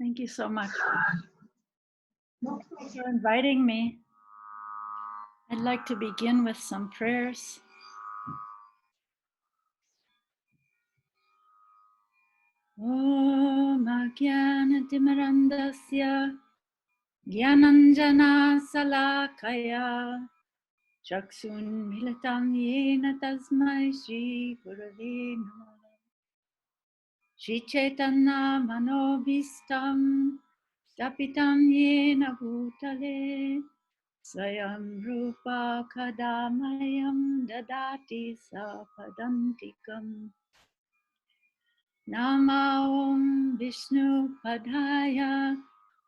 Thank you so much for inviting me. I'd like to begin with some prayers. Om Ajnana-timirandasya Jnananjana Salakaya Chakshun Militam Yena Tasmai Shri Gurave Namaha Shri Chaitanya Manobhistam Stapitam Yena Bhutale Swayam Rupa Kadamayam Dadati Sapadantikam Nama Om Vishnu Padaya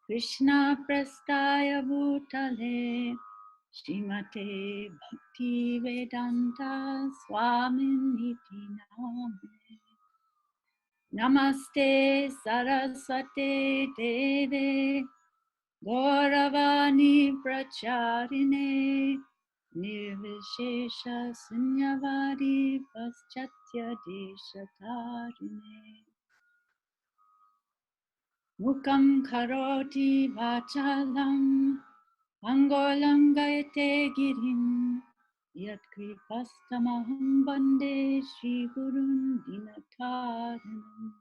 Krishna Prastaya Bhutale Srimate Bhakti Vedanta Swaminiti Namane Namaste Saraswate Deve Gauravani Pracharine Nirvishesha Sunyavadi Paschatya Deshatarine Mukam Karoti Vachalam Angolam Gayate Girim Yat Kripastamaham Bande Shri Gurun Dinataranam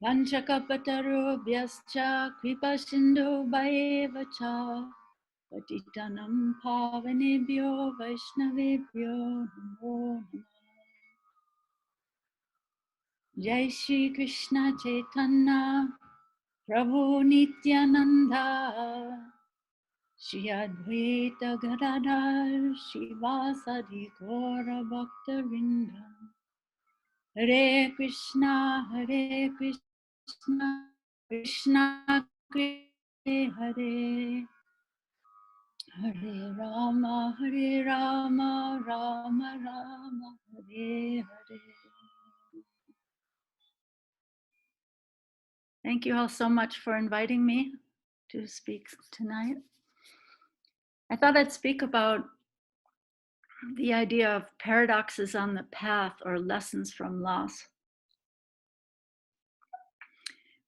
Vanchakapatarubhyascha Kripasindhu Bhaevacha Patitanam Pavanebhyo Vaishnavebhyo Namo Namah Jai Shri Krishna Chaitanya Prabhu Nityananda Shri Advaita Gadadhar Shivasadi Gaura Bhakta Vrinda Hare Krishna Krishna Krishna Hare Hare Rama Rama Rama Hare Hare. Thank you all so much for inviting me to speak tonight. I thought I'd speak about the idea of paradoxes on the path or lessons from loss.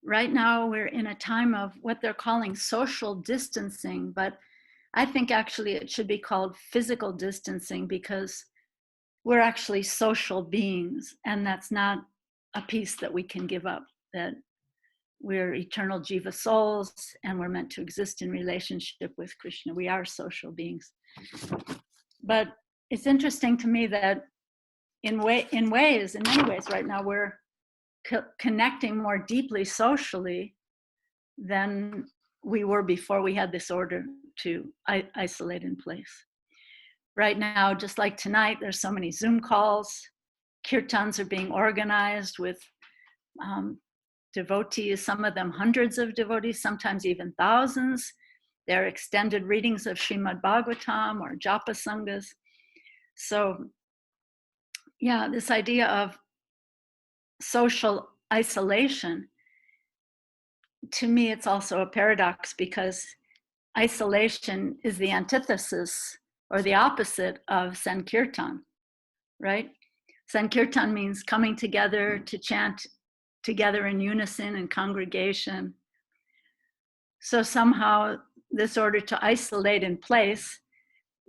Right now, we're in a time of what they're calling social distancing, but I think actually it should be called physical distancing because we're actually social beings, and that's not a piece that we can give up, that we're eternal jiva souls and we're meant to exist in relationship with Krishna. We are social beings. But it's interesting to me that in many ways right now, we're connecting more deeply socially than we were before we had this order to isolate in place. Right now, just like tonight, there's so many Zoom calls. Kirtans are being organized with devotees, some of them hundreds of devotees, sometimes even thousands. They're extended readings of Srimad Bhagavatam or Japa Sanghas. So, yeah, this idea of social isolation, to me, it's also a paradox because isolation is the antithesis or the opposite of Sankirtan, right? Sankirtan means coming together to chant together in unison and congregation. So somehow this order to isolate in place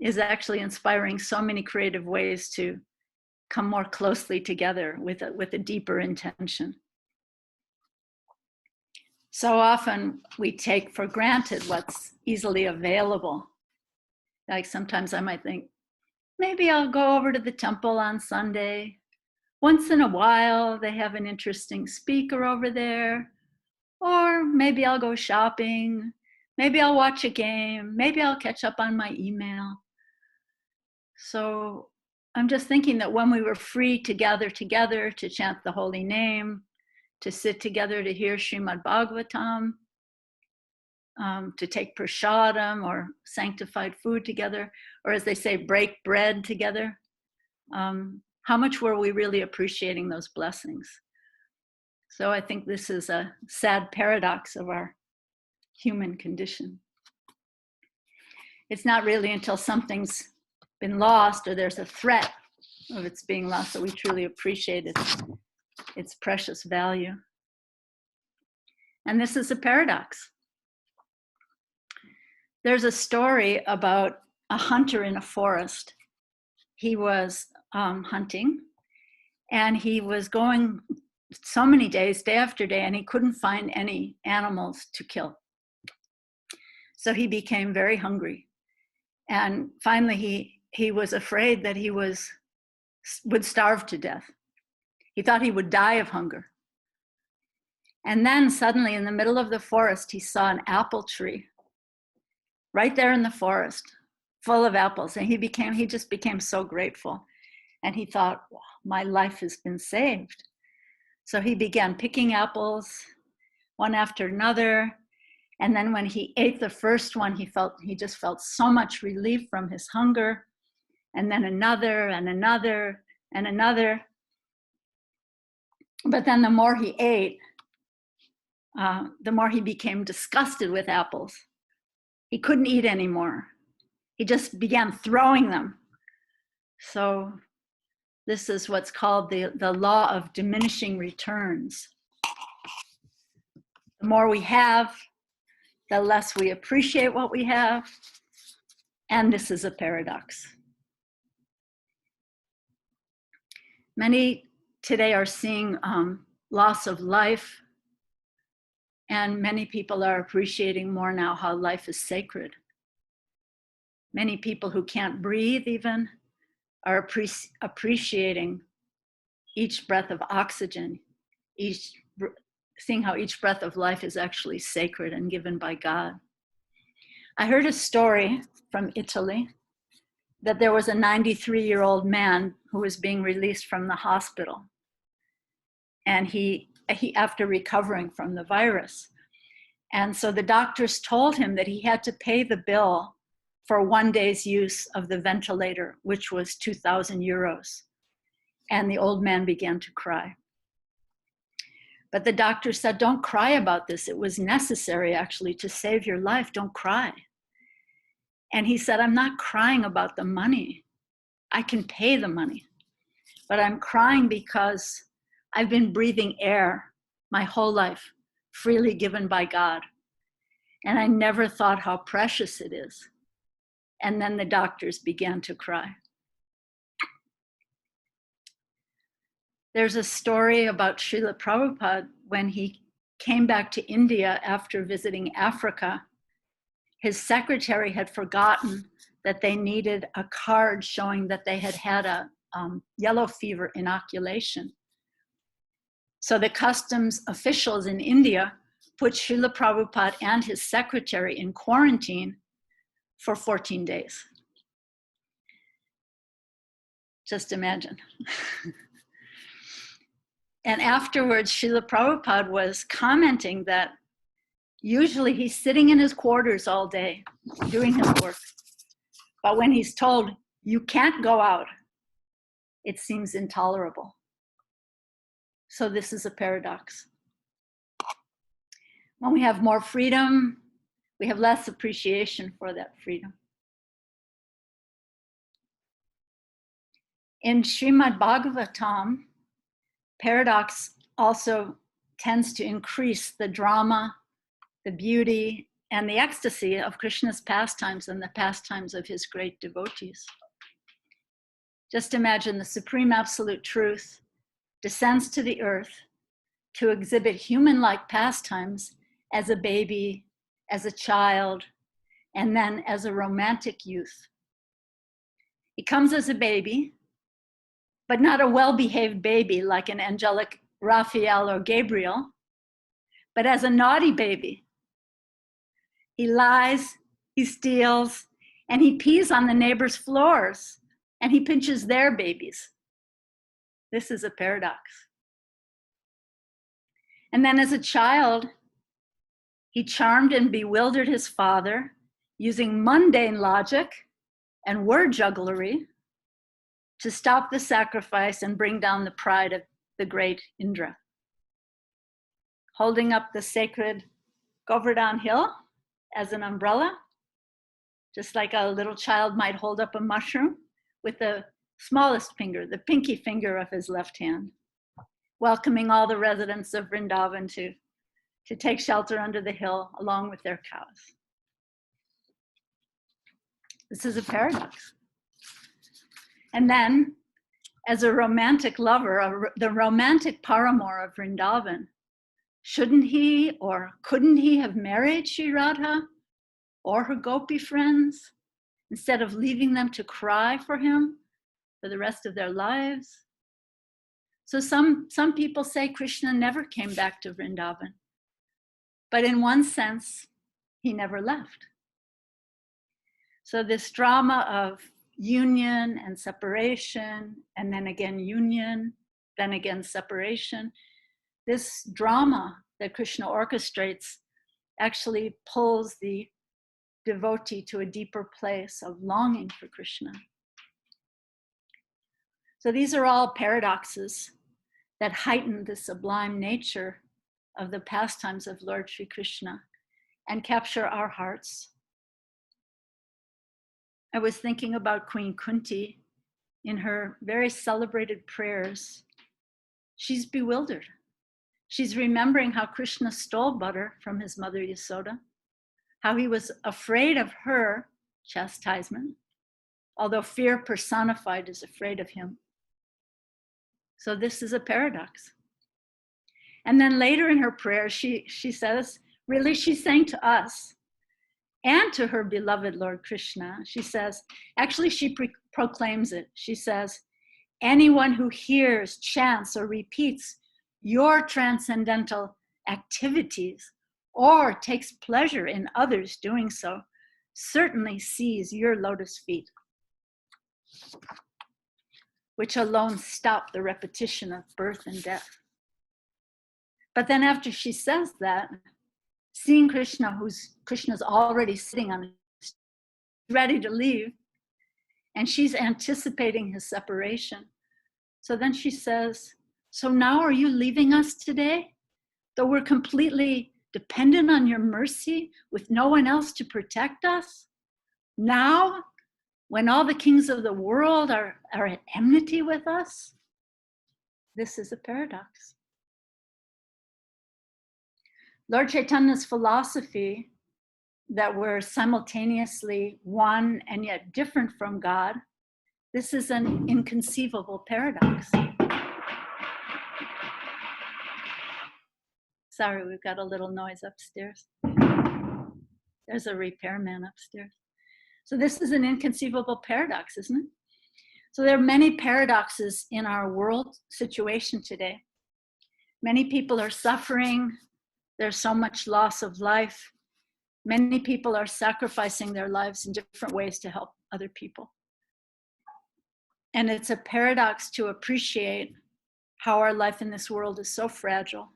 is actually inspiring so many creative ways to come more closely together with a deeper intention. So often we take for granted what's easily available. Like sometimes I might think, maybe I'll go over to the temple on Sunday. Once in a while, they have an interesting speaker over there. Or maybe I'll go shopping. Maybe I'll watch a game. Maybe I'll catch up on my email. So I'm just thinking that when we were free to gather together to chant the holy name, to sit together to hear Srimad Bhagavatam, to take prasadam or sanctified food together, or as they say, break bread together, how much were we really appreciating those blessings? So I think this is a sad paradox of our human condition. It's not really until something's been lost or there's a threat of its being lost that we truly appreciate its precious value. And this is a paradox. There's a story about a hunter in a forest. He was hunting, and he was going so many days, day after day, and he couldn't find any animals to kill. So he became very hungry. And finally, he was afraid that he would starve to death. He thought he would die of hunger. And then suddenly, in the middle of the forest, he saw an apple tree right there in the forest, full of apples. And he just became so grateful. And he thought, wow, my life has been saved. So he began picking apples one after another. And then when he ate the first one, he just felt so much relief from his hunger. And then another and another and another. But then the more he ate, the more he became disgusted with apples. He couldn't eat anymore. He just began throwing them. So this is what's called the law of diminishing returns. The more we have, the less we appreciate what we have. And this is a paradox. Many today are seeing loss of life, and many people are appreciating more now how life is sacred. Many people who can't breathe even are appreciating each breath of oxygen, seeing how each breath of life is actually sacred and given by God. I heard a story from Italy that there was a 93-year-old man who was being released from the hospital. And he after recovering from the virus. And so the doctors told him that he had to pay the bill for 1 day's use of the ventilator, which was 2,000 euros. And the old man began to cry. But the doctor said, don't cry about this. It was necessary actually to save your life. Don't cry. And he said, I'm not crying about the money. I can pay the money. But I'm crying because I've been breathing air my whole life, freely given by God. And I never thought how precious it is. And then the doctors began to cry. There's a story about Srila Prabhupada when he came back to India after visiting Africa. His secretary had forgotten that they needed a card showing that they had had a yellow fever inoculation. So the customs officials in India put Srila Prabhupada and his secretary in quarantine for 14 days. Just imagine. And afterwards, Srila Prabhupada was commenting that usually he's sitting in his quarters all day doing his work. But when he's told, you can't go out, it seems intolerable. So this is a paradox. When we have more freedom, we have less appreciation for that freedom. In Srimad Bhagavatam, paradox also tends to increase the drama, the beauty, and the ecstasy of Krishna's pastimes and the pastimes of his great devotees. Just imagine the supreme absolute truth descends to the earth to exhibit human-like pastimes as a baby, as a child, and then as a romantic youth. He comes as a baby, but not a well-behaved baby like an angelic Raphael or Gabriel, but as a naughty baby. He lies, he steals, and he pees on the neighbors' floors, and he pinches their babies. This is a paradox. And then as a child, he charmed and bewildered his father using mundane logic and word jugglery to stop the sacrifice and bring down the pride of the great Indra. Holding up the sacred Govardhan Hill as an umbrella, just like a little child might hold up a mushroom with the smallest finger, the pinky finger of his left hand, welcoming all the residents of Vrindavan to to take shelter under the hill along with their cows. This is a paradox. And then, as a romantic lover, the romantic paramour of Vrindavan, shouldn't he or couldn't he have married Sri Radha or her gopi friends instead of leaving them to cry for him for the rest of their lives? So some people say Krishna never came back to Vrindavan, but in one sense, he never left. So this drama of union and separation, and then again union, then again separation, this drama that Krishna orchestrates actually pulls the devotee to a deeper place of longing for Krishna. So these are all paradoxes that heighten the sublime nature of the pastimes of Lord Sri Krishna and capture our hearts. I was thinking about Queen Kunti in her very celebrated prayers. She's bewildered. She's remembering how Krishna stole butter from his mother Yasoda, how he was afraid of her chastisement, although fear personified is afraid of him. So this is a paradox. And then later in her prayer, she says, really, she's saying to us and to her beloved Lord Krishna, she says, actually she proclaims it. She says, anyone who hears, chants, or repeats your transcendental activities or takes pleasure in others doing so certainly sees your lotus feet, which alone stop the repetition of birth and death. But then after she says that, seeing Krishna, Krishna's already sitting on, ready to leave, and she's anticipating his separation. So then she says, so now are you leaving us today? Though we're completely dependent on your mercy with no one else to protect us? Now, when all the kings of the world are at enmity with us? This is a paradox. Lord Chaitanya's philosophy that we're simultaneously one and yet different from God, this is an inconceivable paradox. Sorry, we've got a little noise upstairs. There's a repairman upstairs. So this is an inconceivable paradox, isn't it? So there are many paradoxes in our world situation today. Many people are suffering. There's so much loss of life. Many people are sacrificing their lives in different ways to help other people. And it's a paradox to appreciate how our life in this world is so fragile,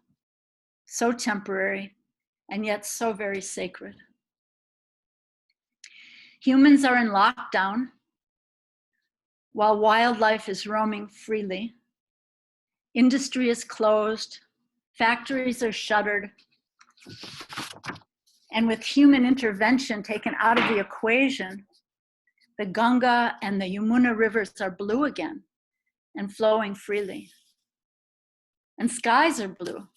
so temporary, and yet so very sacred. Humans are in lockdown while wildlife is roaming freely. Industry is closed, factories are shuttered, and with human intervention taken out of the equation, the Ganga and the Yamuna rivers are blue again and flowing freely. And skies are blue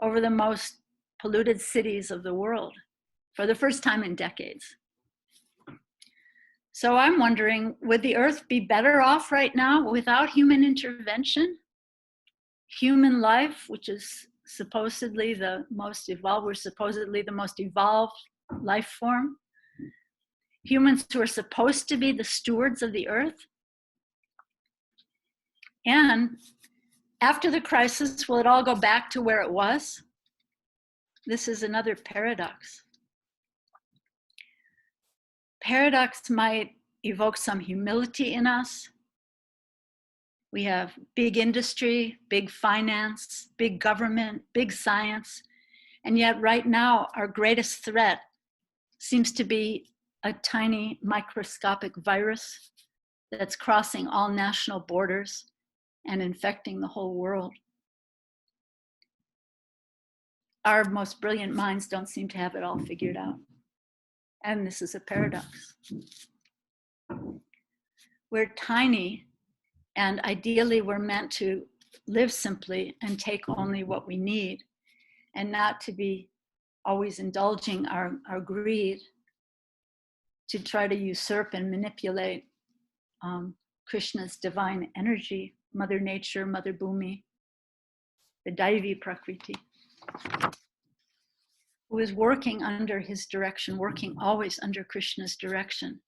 over the most polluted cities of the world for the first time in decades. So I'm wondering, would the earth be better off right now without human intervention? Human life, which is supposedly the most evolved, we're supposedly the most evolved life form. Humans who are supposed to be the stewards of the earth. And after the crisis, will it all go back to where it was? This is another paradox. Paradox might evoke some humility in us. We have big industry, big finance, big government, big science. And yet right now, our greatest threat seems to be a tiny microscopic virus that's crossing all national borders and infecting the whole world. Our most brilliant minds don't seem to have it all figured out. And this is a paradox. We're tiny, and ideally we're meant to live simply and take only what we need. and not to be always indulging our greed to try to usurp and manipulate Krishna's divine energy, Mother Nature, Mother Bhumi, the Daivi Prakriti, who is working under his direction, working always under Krishna's direction.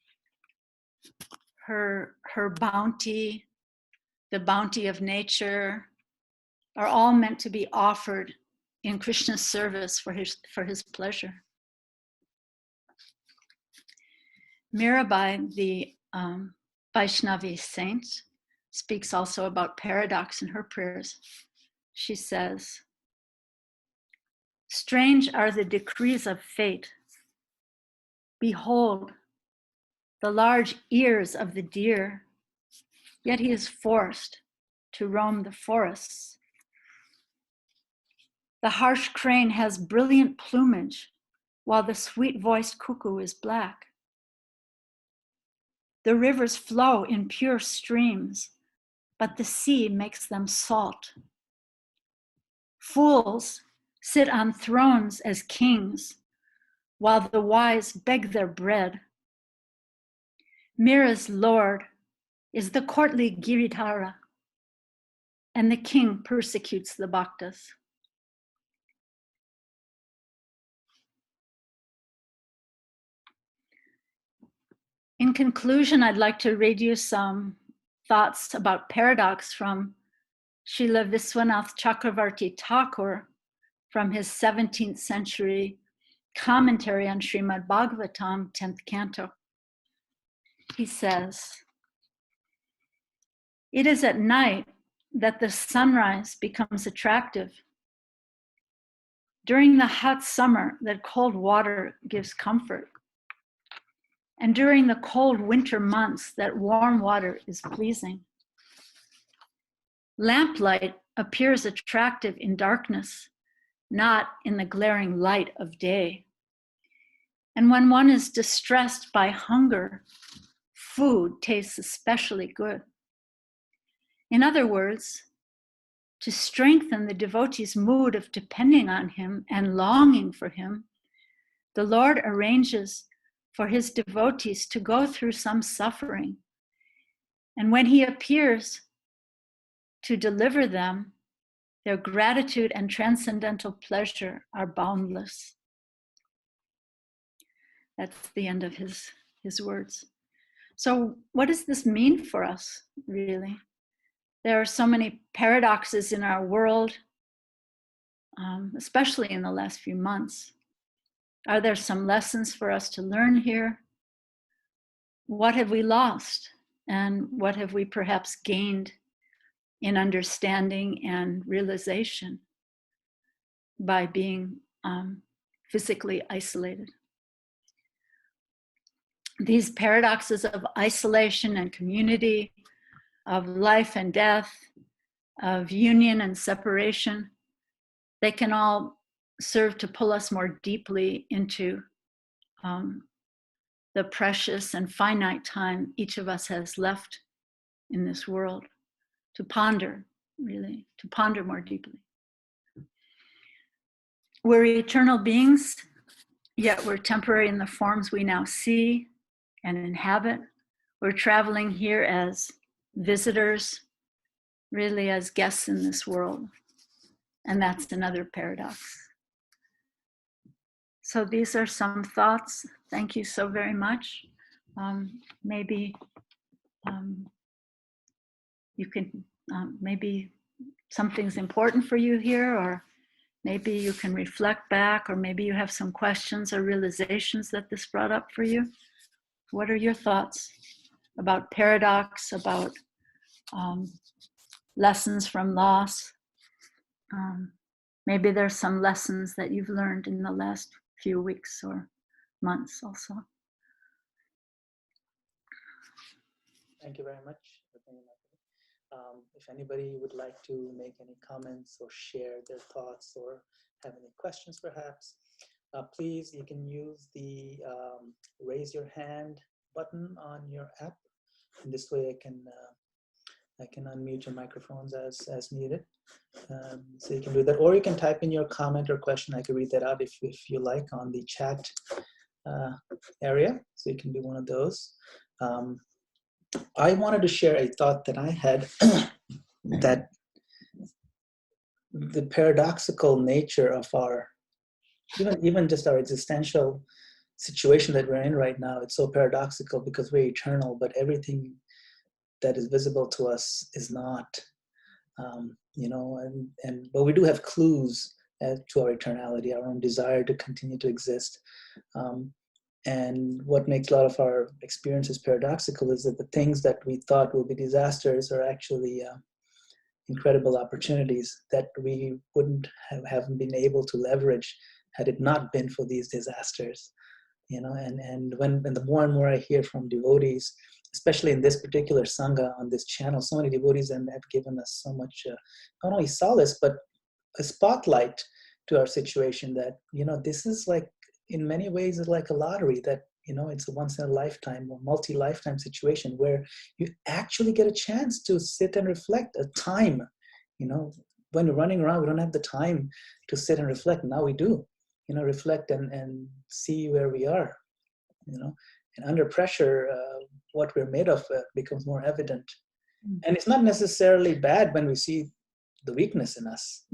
Her bounty, the bounty of nature, are all meant to be offered in Krishna's service for his pleasure. Mirabai, the Vaishnavi saint, speaks also about paradox in her prayers. She says, "Strange are the decrees of fate. Behold, the large ears of the deer, yet he is forced to roam the forests. The harsh crane has brilliant plumage, while the sweet-voiced cuckoo is black. The rivers flow in pure streams, but the sea makes them salt. Fools sit on thrones as kings, while the wise beg their bread. Mira's lord is the courtly Giridhara, and the king persecutes the bhaktas." In conclusion, I'd like to read you some thoughts about paradox from Srila Viswanath Chakravarti Thakur from his 17th century commentary on Srimad Bhagavatam, 10th canto. He says, "It is at night that the sunrise becomes attractive. During the hot summer, that cold water gives comfort. And during the cold winter months, that warm water is pleasing. Lamplight appears attractive in darkness, not in the glaring light of day. And when one is distressed by hunger, food tastes especially good. In other words, to strengthen the devotee's mood of depending on him and longing for him, the Lord arranges for his devotees to go through some suffering. And when he appears to deliver them, their gratitude and transcendental pleasure are boundless." That's the end of his words. So what does this mean for us, really? There are so many paradoxes in our world, especially in the last few months. Are there some lessons for us to learn here? What have we lost? And what have we perhaps gained in understanding and realization by being physically isolated? These paradoxes of isolation and community, of life and death, of union and separation, they can all serve to pull us more deeply into the precious and finite time each of us has left in this world, to ponder, really, to ponder more deeply. We're eternal beings, yet we're temporary in the forms we now see and inhabit. We're traveling here as visitors, really as guests in this world. And that's another paradox. So these are some thoughts. Thank you so very much. Maybe you can, maybe something's important for you here, or maybe you can reflect back, or maybe you have some questions or realizations that this brought up for you. What are your thoughts about paradox, about lessons from loss? Maybe there's some lessons that you've learned in the last few weeks or months also. Thank you very much. If anybody would like to make any comments or share their thoughts or have any questions perhaps, please, you can use the raise your hand button on your app. And this way I can I can unmute your microphones as needed. So you can do that, or you can type in your comment or question. I can read that out if you like on the chat area. So you can do one of those. I wanted to share a thought that I had that the paradoxical nature of our, even just our existential situation that we're in right now, it's so paradoxical because we're eternal, but everything that is visible to us is not. You know, but we do have clues to our eternality, our own desire to continue to exist. And what makes a lot of our experiences paradoxical is that the things that we thought will be disasters are actually incredible opportunities that we wouldn't have been able to leverage had it not been for these disasters. You know, and the more and more I hear from devotees, especially in this particular Sangha on this channel, so many devotees have given us so much, not only solace, but a spotlight to our situation that, you know, this is like, in many ways, it's like a lottery that, you know, it's a once in a lifetime or multi-lifetime situation where you actually get a chance to sit and reflect a time. You know, when we're running around, we don't have the time to sit and reflect. Now we do, you know, reflect and see where we are, you know, and under pressure, what we're made of becomes more evident. And it's not necessarily bad when we see the weakness in us,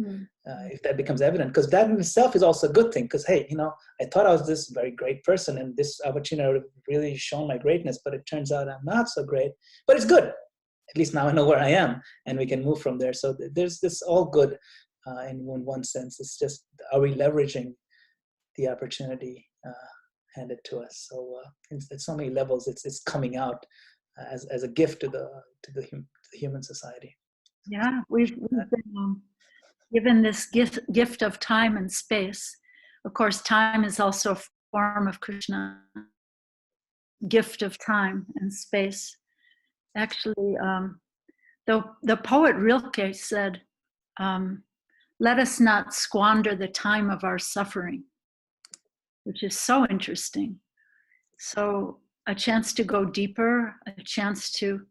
if that becomes evident, because that in itself is also a good thing. Because, hey, you know, I thought I was this very great person and this opportunity would have really shown my greatness, but it turns out I'm not so great. But it's good. At least now I know where I am and we can move from there. So there's this all good in one sense. It's just, are we leveraging the opportunity handed to us? So it's so many levels. It's coming out as a gift to the human society. Yeah, we've been given this gift of time and space. Of course, time is also a form of Krishna. Gift of time and space. Actually, the poet Rilke said, "Let us not squander the time of our suffering," which is so interesting. So a chance to go deeper, a chance to,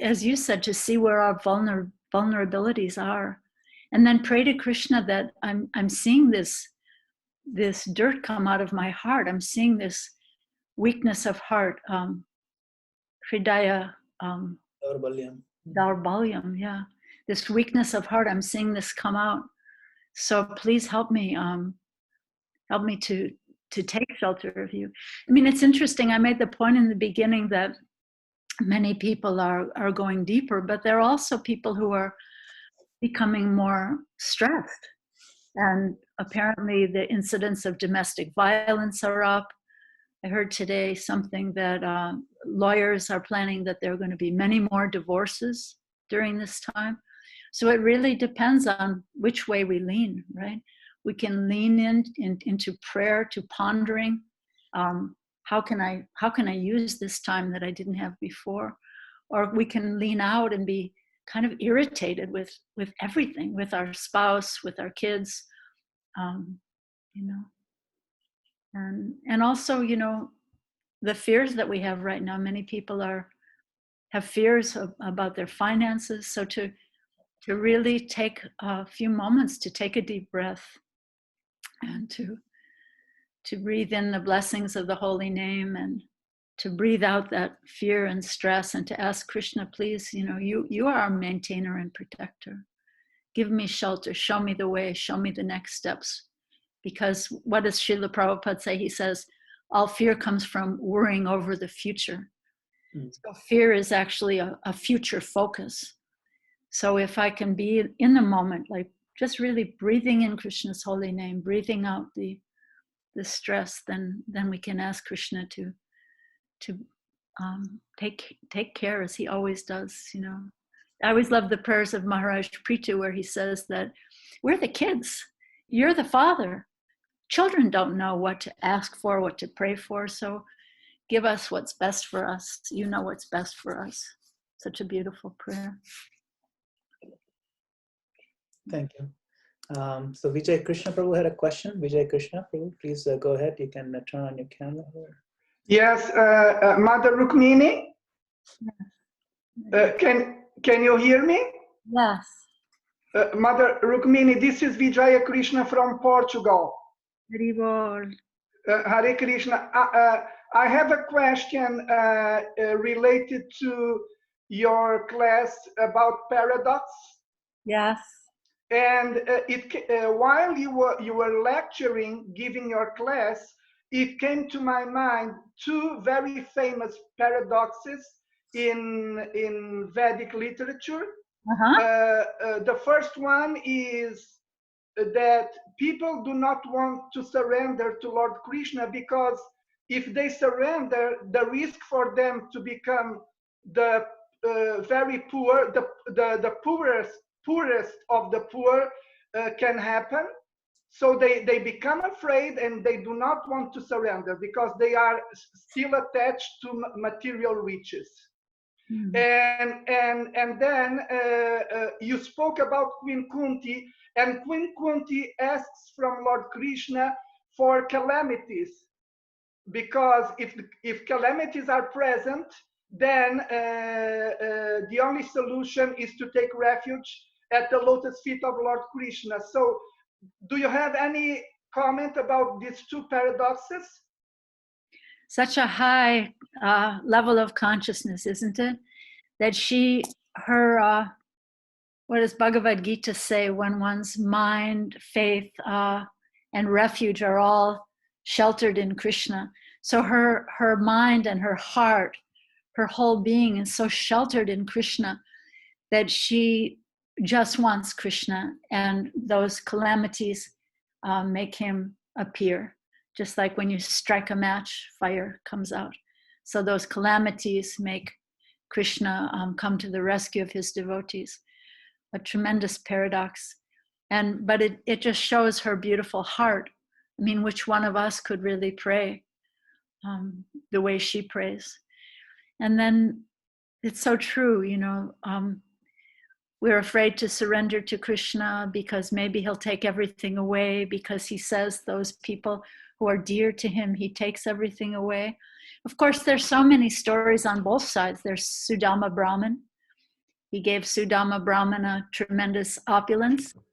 as you said, to see where our vulnerabilities are, and then pray to Krishna that I'm seeing this dirt come out of my heart. I'm seeing this weakness of heart, hridaya Daurbalyam, yeah. This weakness of heart, I'm seeing this come out. So please help me to take shelter of you. I mean, it's interesting. I made the point in the beginning that many people are going deeper, but there are also people who are becoming more stressed. And apparently the incidents of domestic violence are up. I heard today something that lawyers are planning that there are going to be many more divorces during this time. So it really depends on which way we lean, right? We can lean into prayer, to pondering. How can I use this time that I didn't have before? Or we can lean out and be kind of irritated with everything, with our spouse, with our kids, you know. And also, you know, the fears that we have right now, many people have fears about their finances. So to really take a few moments to take a deep breath and to breathe in the blessings of the holy name and to breathe out that fear and stress and to ask Krishna, please, you know, you are our maintainer and protector. Give me shelter, show me the way, show me the next steps. Because what does Srila Prabhupada say? He says, all fear comes from worrying over the future. So fear is actually a future focus. So if I can be in the moment, like just really breathing in Krishna's holy name, breathing out the stress, then we can ask Krishna to take care as he always does. You know, I always love the prayers of Maharaj Prithu where he says that we're the kids, you're the father. Children don't know what to ask for, what to pray for. So give us what's best for us. You know what's best for us. Such a beautiful prayer. Thank you. So Vijay Krishna Prabhu had a question. Vijay Krishna Prabhu, please go ahead. You can turn on your camera. Yes, Mother Rukmini. Can you hear me? Yes. Mother Rukmini, this is Vijaya Krishna from Portugal. Hari Bol. Hare Krishna. I have a question related to your class about paradox. Yes. And while you were lecturing, giving your class, it came to my mind two very famous paradoxes in Vedic literature. The first one is that people do not want to surrender to Lord Krishna because if they surrender, the risk for them to become the very poor, the poorest of the poor can happen. So they become afraid and they do not want to surrender because they are still attached to material riches. And then you spoke about Queen Kunti, and Queen Kunti asks from Lord Krishna for calamities, because if calamities are present, then the only solution is to take refuge at the lotus feet of Lord Krishna. So do you have any comment about these two paradoxes? Such a high level of consciousness, isn't it? That what does Bhagavad Gita say? When one's mind, faith, and refuge are all sheltered in Krishna. So her mind and her heart, her whole being is so sheltered in Krishna that she just wants Krishna, and those calamities make him appear. Just like when you strike a match, fire comes out. So those calamities make Krishna come to the rescue of his devotees. A tremendous paradox. But it just shows her beautiful heart. I mean, which one of us could really pray the way she prays? And then it's so true, we're afraid to surrender to Krishna because maybe he'll take everything away, because he says those people who are dear to him, he takes everything away. Of course, there's so many stories on both sides. There's Sudama Brahman. He gave Sudama Brahman a tremendous opulence. Of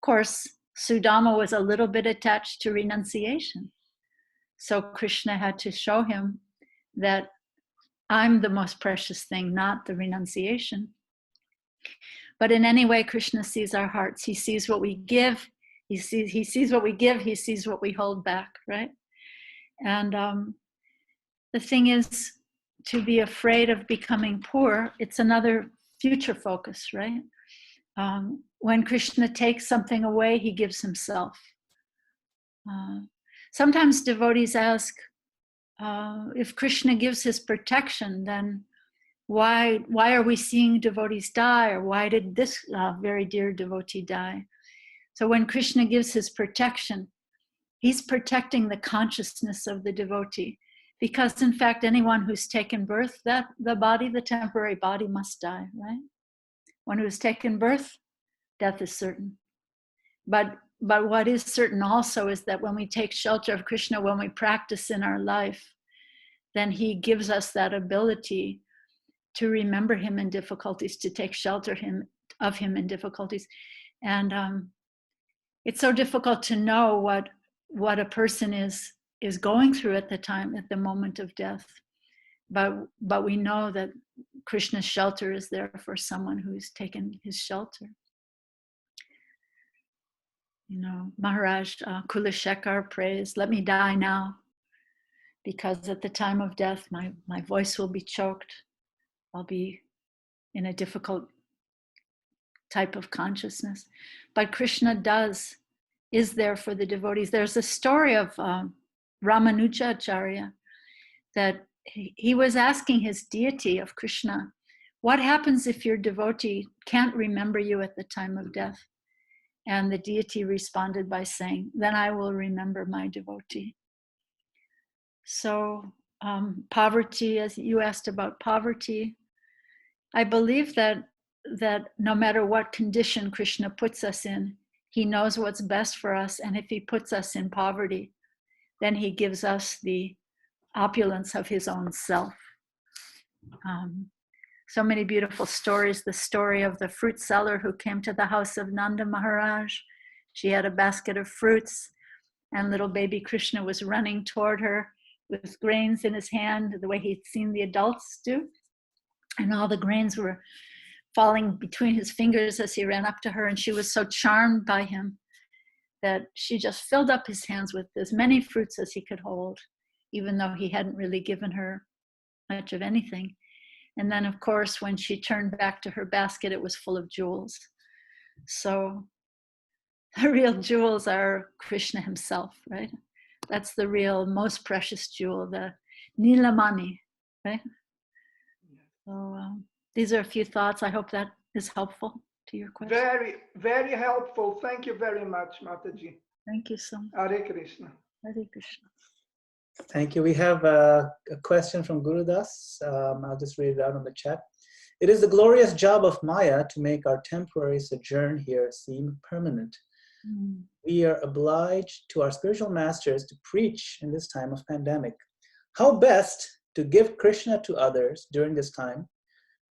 course, Sudama was a little bit attached to renunciation. So Krishna had to show him that I'm the most precious thing, not the renunciation. But in any way, Krishna sees our hearts. He sees what we give. He sees what we give. He sees what we hold back, right? And the thing is, to be afraid of becoming poor, it's another future focus, right? When Krishna takes something away, he gives himself. Sometimes devotees ask, if Krishna gives his protection, then why are we seeing devotees die? Or why did this very dear devotee die? So when Krishna gives his protection, he's protecting the consciousness of the devotee. Because in fact, anyone who's taken birth, the temporary body must die, right? One who's taken birth, death is certain. But what is certain also is that when we take shelter of Krishna, when we practice in our life, then he gives us that ability to remember him in difficulties, to take shelter of him in difficulties. And it's so difficult to know what a person is going through at the moment of death. But we know that Krishna's shelter is there for someone who's taken his shelter. Maharaj Kulashekar prays, let me die now, because at the time of death, my voice will be choked. I'll be in a difficult type of consciousness. But Krishna is there for the devotees. There's a story of Ramanujacharya that he was asking his deity of Krishna, what happens if your devotee can't remember you at the time of death? And the deity responded by saying, then I will remember my devotee. So poverty, as you asked about poverty, I believe that no matter what condition Krishna puts us in, he knows what's best for us. And if he puts us in poverty, then he gives us the opulence of his own self. so many beautiful stories. The story of the fruit seller who came to the house of Nanda Maharaj. She had a basket of fruits, and little baby Krishna was running toward her with grains in his hand, the way he'd seen the adults do. And all the grains were falling between his fingers as he ran up to her. And she was so charmed by him that she just filled up his hands with as many fruits as he could hold, even though he hadn't really given her much of anything. And then, of course, when she turned back to her basket, it was full of jewels. So the real jewels are Krishna himself, right? That's the real, most precious jewel, the Nilamani, right? So these are a few thoughts. I hope that is helpful to your question. Very, very helpful. Thank you very much, Mataji. Thank you so much. Hare Krishna. Hare Krishna. Thank you. We have a question from Gurudas. I'll just read it out on the chat. It is the glorious job of Maya to make our temporary sojourn here seem permanent. We are obliged to our spiritual masters to preach in this time of pandemic. How best to give Krishna to others during this time?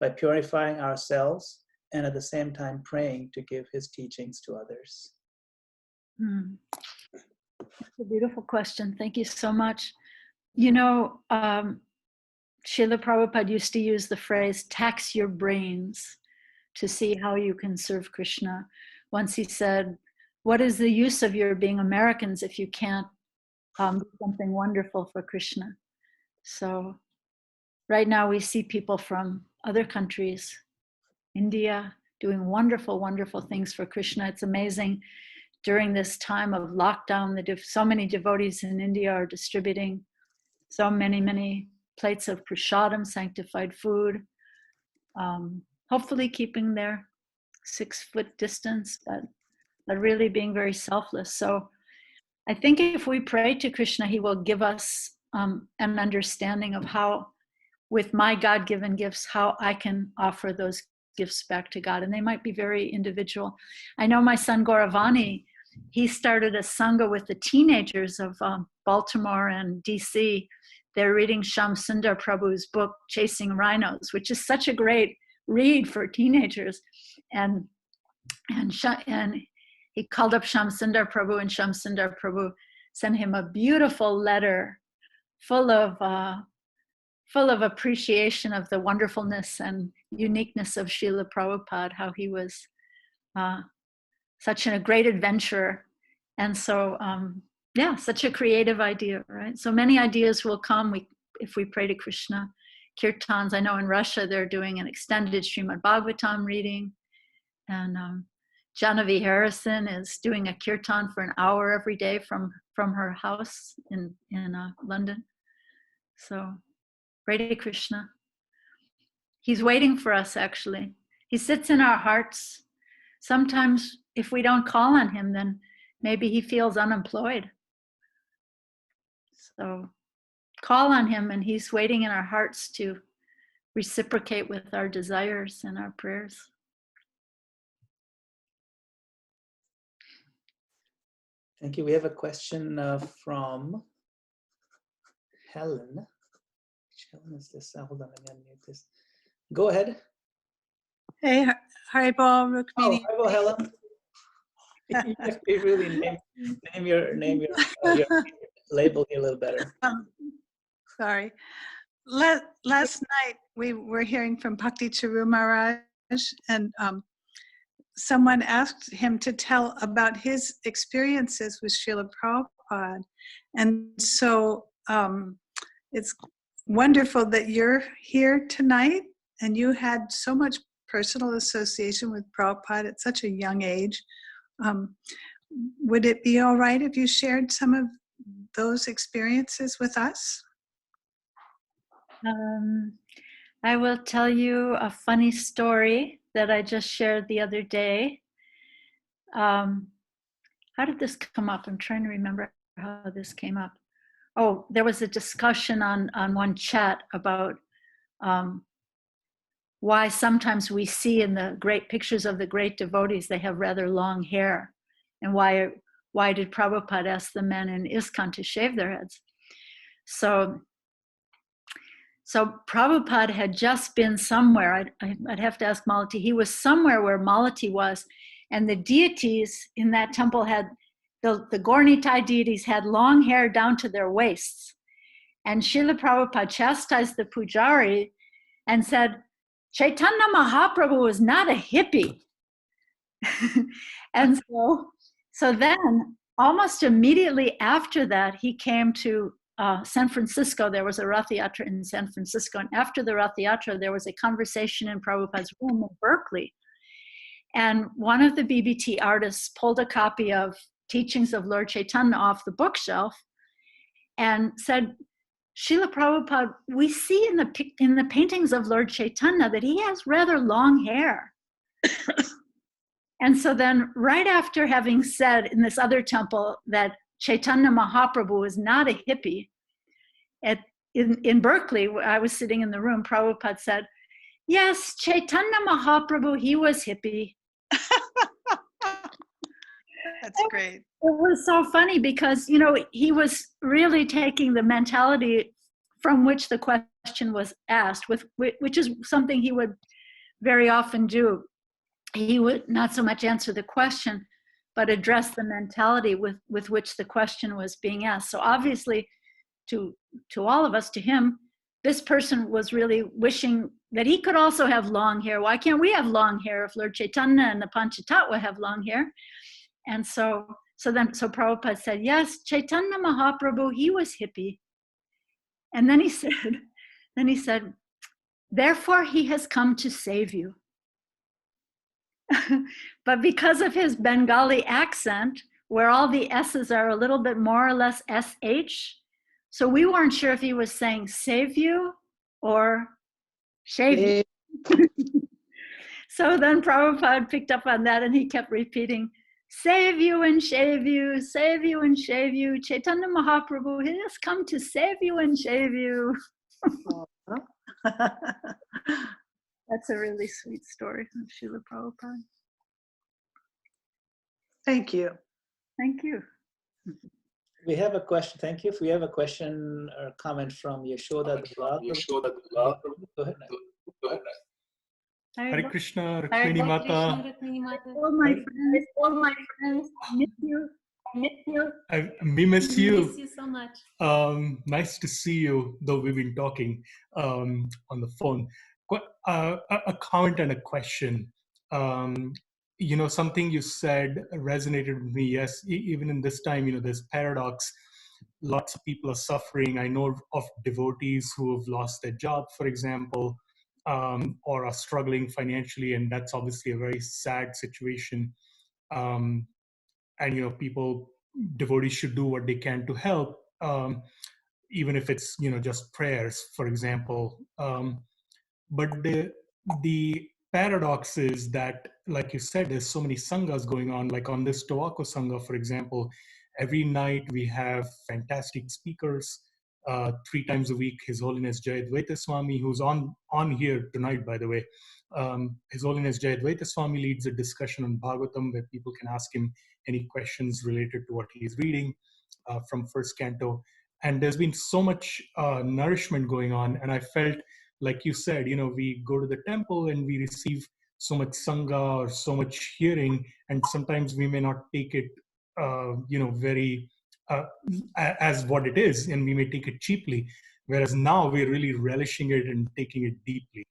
By purifying ourselves and at the same time praying to give his teachings to others. That's a beautiful question. Thank you so much. You know, Srila Prabhupada used to use the phrase, tax your brains to see how you can serve Krishna. Once he said, what is the use of your being Americans if you can't do something wonderful for Krishna? So right now we see people from other countries, India, doing wonderful, wonderful things for Krishna. It's amazing. During this time of lockdown, so many devotees in India are distributing so many plates of prasadam, sanctified food, hopefully keeping their 6-foot distance, but really being very selfless. So I think if we pray to Krishna, he will give us an understanding of how, with my God-given gifts, how I can offer those gifts back to God. And they might be very individual. I know my son Gauravani, he started a sangha with the teenagers of Baltimore and DC. They're reading Shyam Sundar Prabhu's book, Chasing Rhinos, which is such a great read for teenagers. And he called up Shyam Sundar Prabhu, and Shyam Sundar Prabhu sent him a beautiful letter full of appreciation of the wonderfulness and uniqueness of Srila Prabhupada, how he was such a great adventurer. And so, such a creative idea, right? So many ideas will come if we pray to Krishna. Kirtans, I know in Russia, they're doing an extended Srimad Bhagavatam reading. And Janavi Harrison is doing a kirtan for an hour every day from her house in London. So, pray to Krishna. He's waiting for us, actually. He sits in our hearts. Sometimes if we don't call on him, then maybe he feels unemployed. So call on him, and he's waiting in our hearts to reciprocate with our desires and our prayers. Thank you. We have a question from Helen. Which Helen is this? Hold on, let me unmute this. Go ahead. Hey, Haribol, Rukmini. Oh, Haribol, Helen. You have to really name your label here a little better. Sorry. Last night we were hearing from Bhakti Charu Maharaj, and someone asked him to tell about his experiences with Srila Prabhupada. And so it's wonderful that you're here tonight, and you had so much personal association with Prabhupada at such a young age. Would it be all right if you shared some of those experiences with us? I will tell you a funny story that I just shared the other day. How did this come up? I'm trying to remember how this came up. Oh, there was a discussion on one chat about why sometimes we see in the great pictures of the great devotees, they have rather long hair. And why did Prabhupada ask the men in ISKCON to shave their heads? So So Prabhupada had just been somewhere. I'd have to ask Malati. He was somewhere where Malati was, and the deities in that temple had, the Gornitai deities had long hair down to their waists. And Srila Prabhupada chastised the pujari and said, Chaitanya Mahaprabhu was not a hippie. And so then almost immediately after that, he came to San Francisco. There was a Rath Yatra in San Francisco. And after the Rath Yatra, there was a conversation in Prabhupada's room in Berkeley. And one of the BBT artists pulled a copy of Teachings of Lord Chaitanya off the bookshelf and said, Srila Prabhupada, we see in the paintings of Lord Chaitanya that he has rather long hair. And so then right after having said in this other temple that Chaitanya Mahaprabhu is not a hippie, in Berkeley, where I was sitting in the room, Prabhupada said, yes, Chaitanya Mahaprabhu, he was hippie. That's great. It was so funny because, he was really taking the mentality from which the question was asked, which is something he would very often do. He would not so much answer the question, but address the mentality with which the question was being asked. So obviously, to all of us, to him, this person was really wishing that he could also have long hair. Why can't we have long hair if Lord Chaitanya and the Panchatattva have long hair? And so Prabhupada said, yes, Chaitanya Mahaprabhu, he was hippie. And then he said, therefore he has come to save you. But because of his Bengali accent, where all the S's are a little bit more or less SH, so we weren't sure if he was saying save you or shave you. So then Prabhupada picked up on that and he kept repeating, save you and shave you, save you and shave you. Chaitanya Mahaprabhu, he has come to save you and shave you. That's a really sweet story from Srila Prabhupada. Thank you. Thank you. We have a question. Thank you. If we have a question or comment from Yashoda. Go ahead. Hare Krishna, Rukmini Mata. All my friends, I miss you. We miss you. We miss you so much. Nice to see you, though we've been talking on the phone. A comment and a question. Something you said resonated with me. Yes, even in this time, there's paradox. Lots of people are suffering. I know of devotees who have lost their job, for example, or are struggling financially, and that's obviously a very sad situation. And devotees should do what they can to help, even if it's just prayers, for example. But the paradox is that, like you said, there's so many sanghas going on. Like on this Tobacco Sangha, for example, every night we have fantastic speakers. 3 times a week, His Holiness Jayadvaita Swami, who's on here tonight, by the way. His Holiness Jayadvaita Swami leads a discussion on Bhagavatam where people can ask him any questions related to what he's reading from first canto. And there's been so much nourishment going on. And I felt, like you said, we go to the temple and we receive so much sangha or so much hearing, and sometimes we may not take it, very as what it is, and we may take it cheaply. Whereas now we're really relishing it and taking it deeply.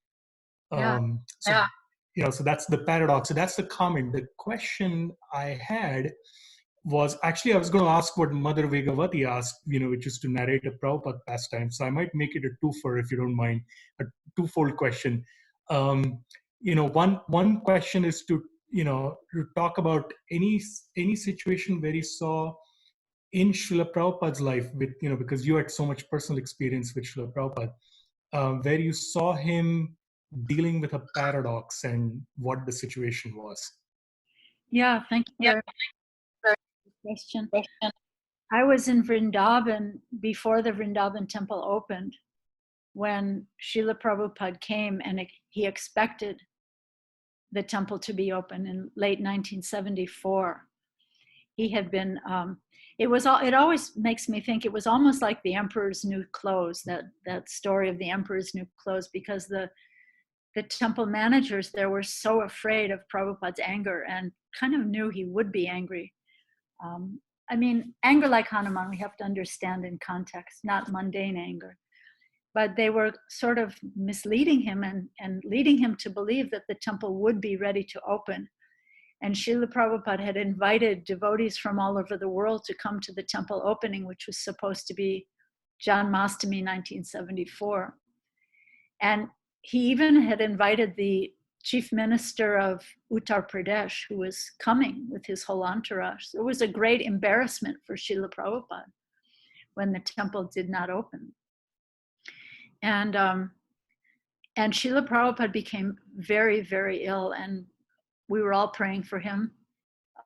So that's the paradox. So that's the comment. The question I had was actually, I was going to ask what Mother Vegavati asked, which is to narrate a Prabhupada pastime. So I might make it a twofer, if you don't mind, a twofold question. One question is to talk about any situation where you saw in Srila Prabhupada's life, with because you had so much personal experience with Srila Prabhupada, where you saw him dealing with a paradox and what the situation was. Yeah, thank you for the question. I was in Vrindavan before the Vrindavan temple opened when Srila Prabhupada came, and he expected the temple to be open in late 1974. he had been, it always makes me think it was almost like the emperor's new clothes, that story of the emperor's new clothes, because the temple managers there were so afraid of Prabhupada's anger and kind of knew he would be angry. I mean, anger like Hanuman, we have to understand in context, not mundane anger. But they were sort of misleading him and leading him to believe that the temple would be ready to open. And Srila Prabhupada had invited devotees from all over the world to come to the temple opening, which was supposed to be Janmashtami 1974. And he even had invited the chief minister of Uttar Pradesh, who was coming with his whole entourage. So it was a great embarrassment for Srila Prabhupada when the temple did not open. And Srila Prabhupada became very, very ill, and we were all praying for him.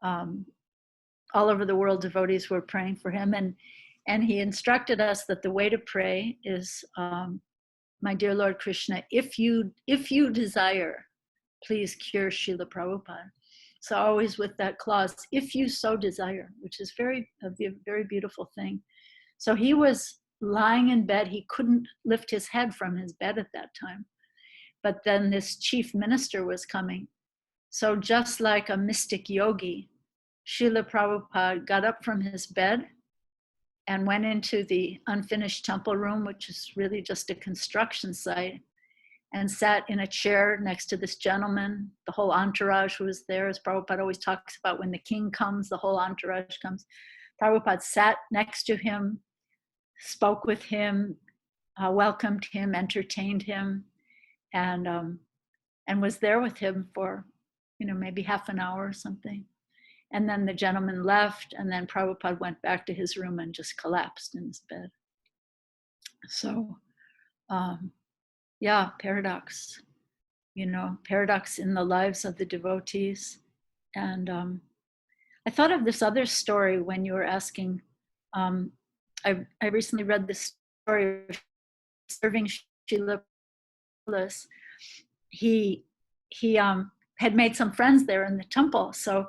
All over the world, devotees were praying for him, and he instructed us that the way to pray is, my dear Lord Krishna, if you desire, please cure Srila Prabhupada. So always with that clause, if you so desire, which is a very beautiful thing. So he was lying in bed. He couldn't lift his head from his bed at that time. But then this chief minister was coming. So just like a mystic yogi, Srila Prabhupada got up from his bed and went into the unfinished temple room, which is really just a construction site, and sat in a chair next to this gentleman. The whole entourage was there, as Prabhupada always talks about, when the king comes, the whole entourage comes. Prabhupada sat next to him, spoke with him, welcomed him, entertained him, and was there with him for, maybe half an hour or something. And then the gentleman left, and then Prabhupada went back to his room and just collapsed in his bed. So, paradox, paradox in the lives of the devotees. And I thought of this other story when you were asking. I recently read this story of serving Srila Prabhupada. He had made some friends there in the temple, so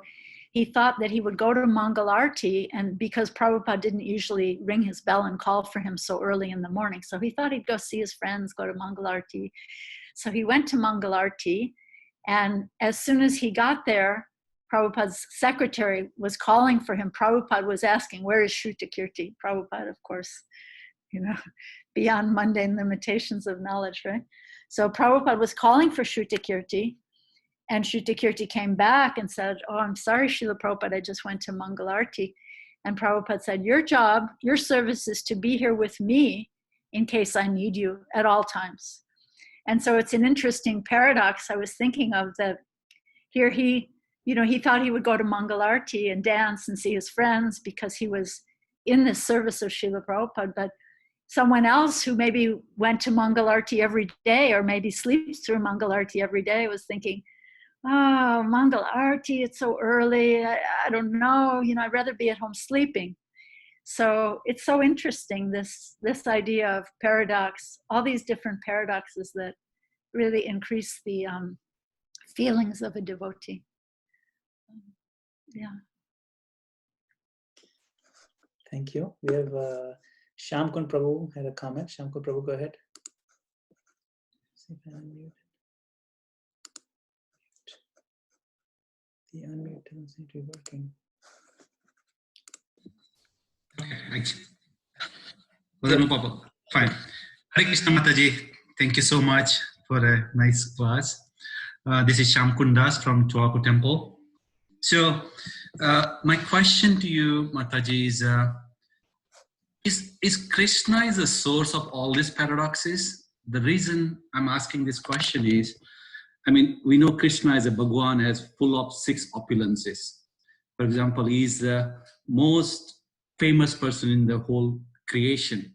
he thought that he would go to Mangal Arti, and because Prabhupada didn't usually ring his bell and call for him so early in the morning, so he thought he'd go see his friends, go to Mangal Arti. So he went to Mangal Arti, and as soon as he got there, Prabhupada's secretary was calling for him. Prabhupada was asking, where is Shrutakirti? Prabhupada, of course, beyond mundane limitations of knowledge, right? So Prabhupada was calling for Shrutakirti, and Shrutakirti came back and said, oh, I'm sorry, Srila Prabhupada, I just went to Mangal Arti. And Prabhupada said, your job, your service is to be here with me in case I need you at all times. And so it's an interesting paradox I was thinking of, that here he thought he would go to Mangal Arti and dance and see his friends because he was in the service of Srila Prabhupada, but someone else who maybe went to Mangal Arti every day, or maybe sleeps through Mangal Arti every day, was thinking, oh, Mangal Arti, it's so early, I don't know, I'd rather be at home sleeping. So it's so interesting, this idea of paradox, all these different paradoxes that really increase the feelings of a devotee. Yeah. Thank you. We have Shamkun Prabhu had a comment. Shamkun Prabhu, go ahead. See if I unmute. The unmute doesn't seem to be working. Okay, no problem. Fine. Hare Krishna Mataji, thank you so much for a nice class. This is Shamkun Das from Chuaku Temple. So, my question to you, Mataji, is Krishna is the source of all these paradoxes? The reason I'm asking this question is, we know Krishna as a Bhagwan, as full of 6 opulences. For example, he's the most famous person in the whole creation.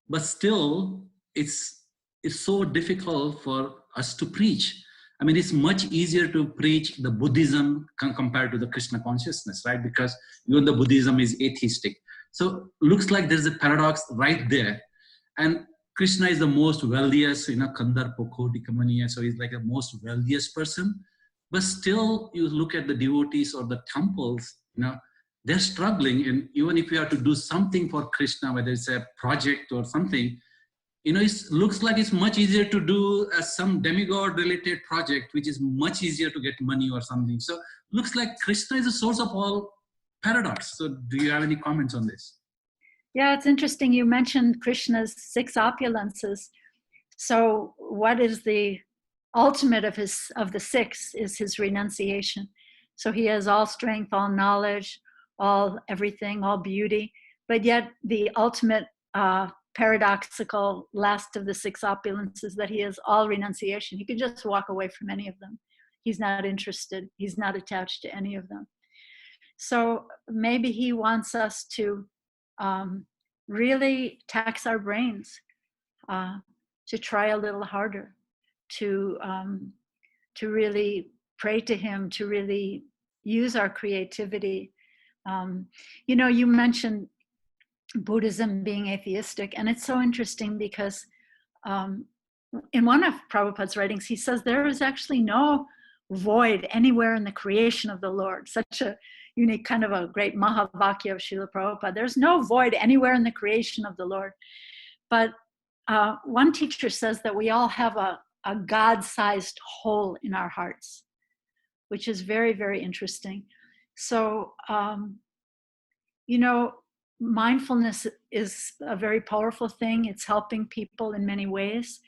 But still, it's so difficult for us to preach. It's much easier to preach the Buddhism compared to the Krishna consciousness, right? Because even the Buddhism is atheistic. So looks like there's a paradox right there. And Krishna is the most wealthiest, Kandar Pokho Dikamaniya, so he's like the most wealthiest person. But still, you look at the devotees or the temples, they're struggling. And even if you have to do something for Krishna, whether it's a project or something, it looks like it's much easier to do some demigod related project, which is much easier to get money or something. So looks like Krishna is the source of all paradox. So do you have any comments on this? Yeah, it's interesting. You mentioned Krishna's 6 opulences. So what is the ultimate of the 6 is his renunciation. So he has all strength, all knowledge, all everything, all beauty. But yet the ultimate paradoxical last of the 6 opulences that he has all renunciation. He could just walk away from any of them. He's not interested. He's not attached to any of them. So maybe he wants us to really tax our brains, to try a little harder, to really pray to him, to really use our creativity. You mentioned Buddhism being atheistic, and it's so interesting because in one of Prabhupada's writings, he says there is actually no void anywhere in the creation of the Lord. Such a unique kind of a great Mahavakya of Srila Prabhupada. There's no void anywhere in the creation of the Lord. But one teacher says that we all have a God-sized hole in our hearts, which is very, very interesting. So, mindfulness is a very powerful thing. It's helping people in many ways,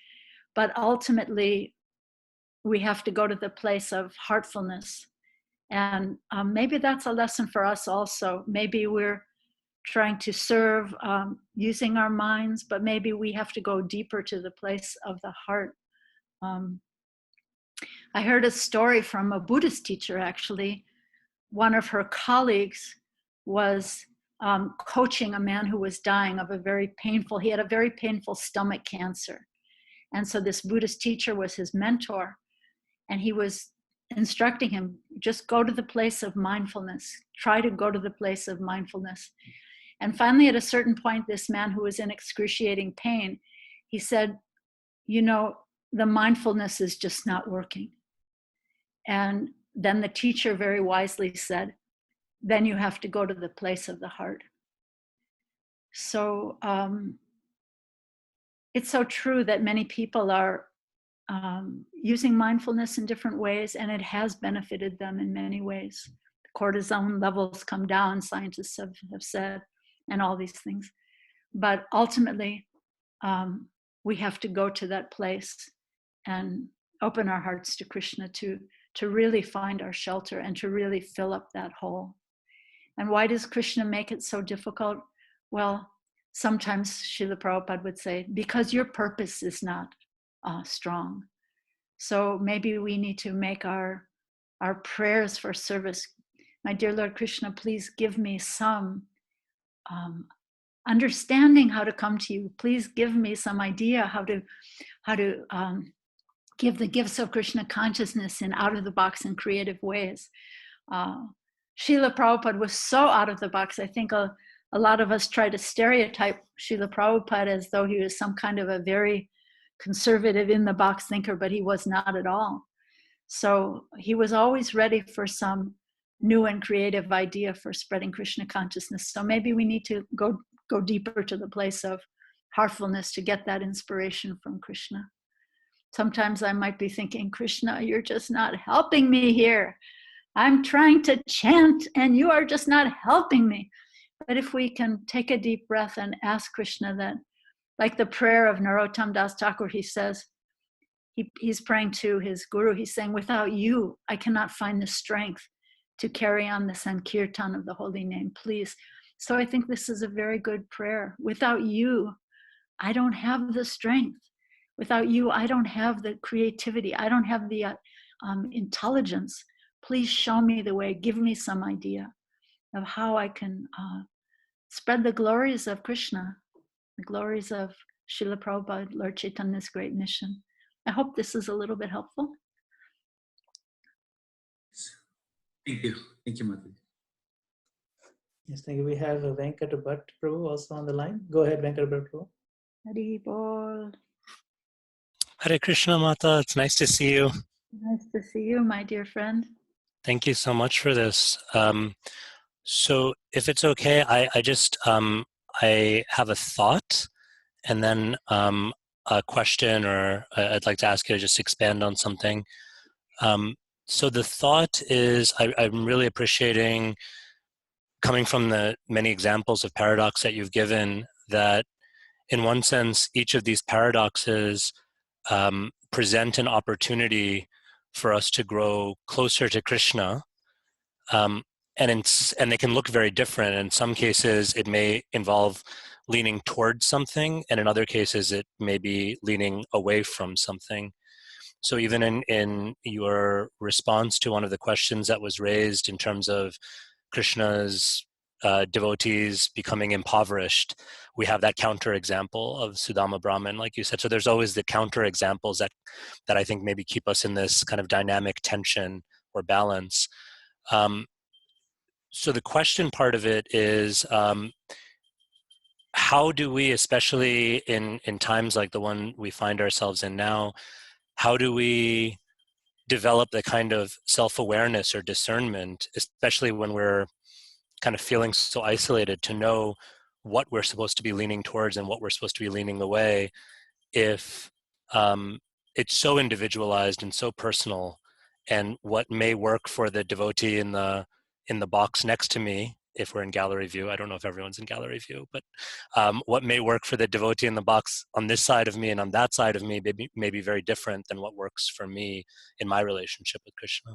but ultimately we have to go to the place of heartfulness. And maybe that's a lesson for us also. Maybe we're trying to serve using our minds, but maybe we have to go deeper to the place of the heart. I heard a story from a Buddhist teacher, actually. One of her colleagues was coaching a man who was dying of he had a very painful stomach cancer. And so this Buddhist teacher was his mentor, and he was instructing him, just go to the place of mindfulness, try to go to the place of mindfulness. And finally, at a certain point, this man who was in excruciating pain, he said, the mindfulness is just not working. And then the teacher very wisely said, then you have to go to the place of the heart. So it's so true that many people are using mindfulness in different ways, and it has benefited them in many ways. The cortisone levels come down, scientists have said, and all these things. But ultimately, we have to go to that place and open our hearts to Krishna to really find our shelter and to really fill up that hole. And why does Krishna make it so difficult? Well, sometimes Srila Prabhupada would say, because your purpose is not strong. So maybe we need to make our prayers for service. My dear Lord Krishna, please give me some understanding how to come to you. Please give me some idea how to give the gifts of Krishna consciousness in out-of-the-box and creative ways. Srila Prabhupada was so out of the box. I think a lot of us try to stereotype Srila Prabhupada as though he was some kind of a very conservative in-the-box thinker, but he was not at all. So he was always ready for some new and creative idea for spreading Krishna consciousness. So maybe we need to go deeper to the place of heartfulness to get that inspiration from Krishna. Sometimes I might be thinking, Krishna, you're just not helping me here. I'm trying to chant and you are just not helping me. But if we can take a deep breath and ask Krishna that, like the prayer of Narottam Das Thakur, he says, he's praying to his guru, he's saying, without you, I cannot find the strength to carry on the Sankirtan of the holy name, please. So I think this is a very good prayer. Without you, I don't have the strength. Without you, I don't have the creativity. I don't have the intelligence. Please show me the way. Give me some idea of how I can spread the glories of Krishna, the glories of Srila Prabhupada, Lord Chaitanya's great mission. I hope this is a little bit helpful. Thank you. Thank you, Mataji. Yes, thank you. We have Venkata Bhatt Prabhu also on the line. Go ahead, Venkata Bhatt Prabhu. Hari Bol. Hare Krishna, Mata. It's nice to see you. Nice to see you, my dear friend. Thank you so much for this. So if it's okay, I just, I have a thought and then a question, or I'd like to ask you to just expand on something. So the thought is, I'm really appreciating, coming from the many examples of paradox that you've given, that in one sense, each of these paradoxes present an opportunity for us to grow closer to Krishna. And they can look very different. In some cases, it may involve leaning towards something, and in other cases, it may be leaning away from something. So even in your response to one of the questions that was raised in terms of Krishna's devotees becoming impoverished, we have that counter example of Sudama Brahman, like you said. So there's always the counter examples that I think maybe keep us in this kind of dynamic tension or balance. So the question part of it is, how do we, especially in times like the one we find ourselves in now, how do we develop the kind of self-awareness or discernment, especially when we're kind of feeling so isolated, to know what we're supposed to be leaning towards and what we're supposed to be leaning away, if it's so individualized and so personal, and what may work for the devotee in the box next to me, if we're in gallery view, I don't know if everyone's in gallery view, but what may work for the devotee in the box on this side of me and on that side of me may be very different than what works for me in my relationship with Krishna.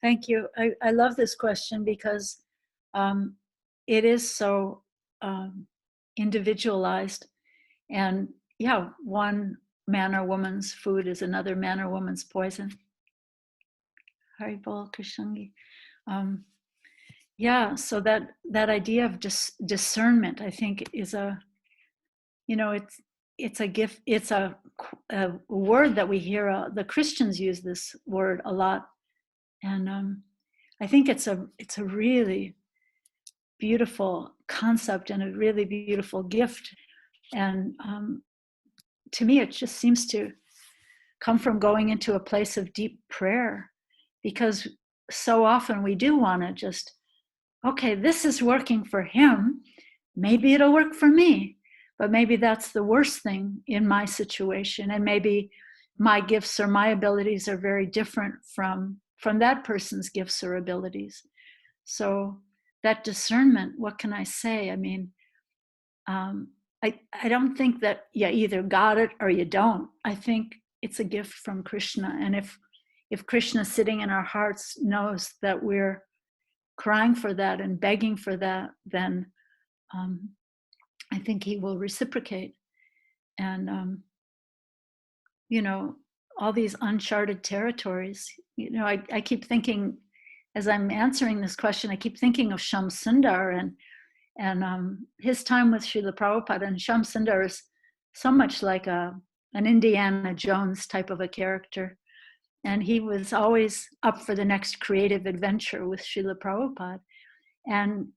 Thank you. I love this question because it is so individualized. And yeah, one man or woman's food is another man or woman's poison. Haribol Krishnangi. Yeah, so that idea of discernment, I think, is it's a gift. It's a word that we hear. The Christians use this word a lot, and I think it's a really beautiful concept and a really beautiful gift. And to me, it just seems to come from going into a place of deep prayer, because so often we do want to just, okay, this is working for him, maybe it'll work for me, but maybe that's the worst thing in my situation, and maybe my gifts or my abilities are very different from that person's gifts or abilities. So that discernment, what can I say? I mean, I don't think that you either got it or you don't. I think it's a gift from Krishna, and if Krishna sitting in our hearts knows that we're crying for that and begging for that, then I think he will reciprocate. And all these uncharted territories, I keep thinking, as I'm answering this question, I keep thinking of Shyam Sundar and his time with Srila Prabhupada. And Shyam Sundar is so much like an Indiana Jones type of a character. And he was always up for the next creative adventure with Srila Prabhupada. And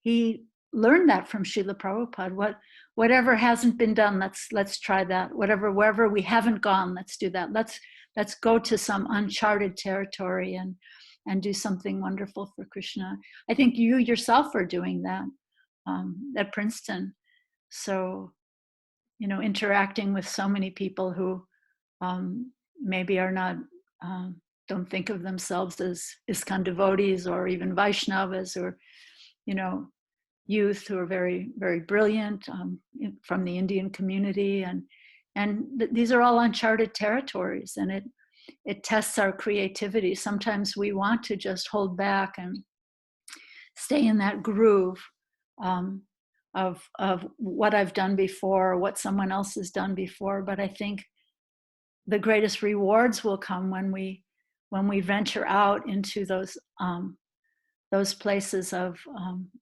he learned that from Srila Prabhupada. Whatever hasn't been done, let's try that. Wherever we haven't gone, let's do that. Let's go to some uncharted territory and do something wonderful for Krishna. I think you yourself are doing that at Princeton. So, interacting with so many people who maybe are not, don't think of themselves as ISKCON devotees or even Vaishnavas, or, youth who are very, very brilliant from the Indian community. And these are all uncharted territories, and it tests our creativity. Sometimes we want to just hold back and stay in that groove of what I've done before, or what someone else has done before. But I think the greatest rewards will come when we venture out into those places of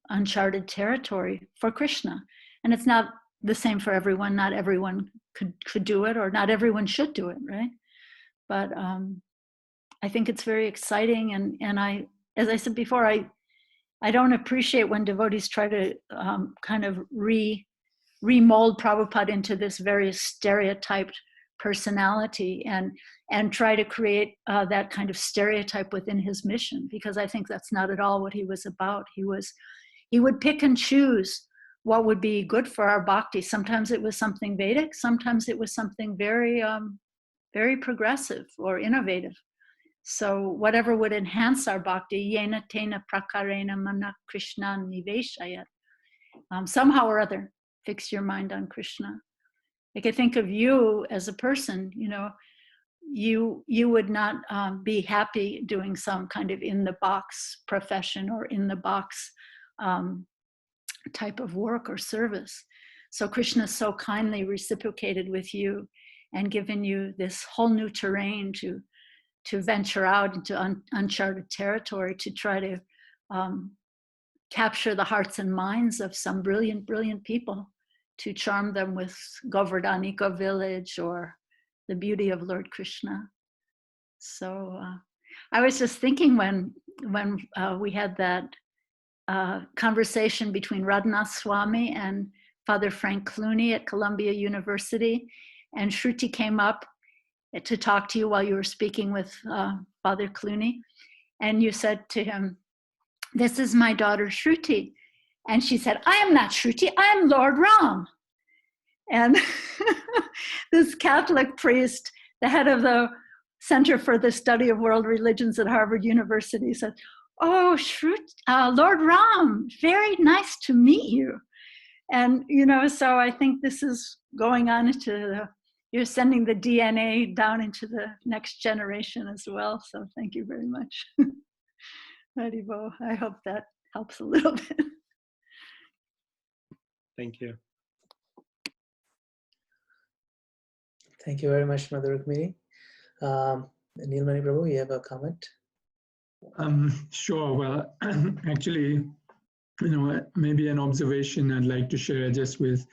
uncharted territory for Krishna. And it's not the same for everyone. Not everyone could do it, or not everyone should do it, right? But I think it's very exciting. And I, as I said before, I don't appreciate when devotees try to kind of remold Prabhupada into this very stereotyped personality and try to create that kind of stereotype within his mission, because I think that's not at all what he was about. He would pick and choose what would be good for our bhakti. Sometimes it was something Vedic, sometimes it was something very, very progressive or innovative. So whatever would enhance our bhakti, yena tena prakarena mana Krishna niveshayat. Somehow or other, fix your mind on Krishna. Like I think of you as a person, you know, you would not be happy doing some kind of in the box profession or in the box type of work or service. So Krishna so kindly reciprocated with you and given you this whole new terrain to venture out into uncharted territory, to try to capture the hearts and minds of some brilliant, brilliant people, to charm them with Govardhanika village or the beauty of Lord Krishna. So I was just thinking when we had that conversation between Radhanath Swami and Father Frank Clooney at Columbia University, and Shruti came up to talk to you while you were speaking with Father Clooney, and you said to him, "This is my daughter Shruti," and she said, "I am not Shruti, I am Lord Ram." And this Catholic priest, the head of the Center for the Study of World Religions at Harvard University, said, "Oh, Lord Ram, very nice to meet you." And, you know, so I think this is going on into you're sending the DNA down into the next generation as well. So thank you very much. Haribo, I hope that helps a little bit. Thank you. Thank you very much, Mother Rukmini. Neelmani Prabhu, you have a comment? Sure. Well, actually, you know, maybe an observation I'd like to share just with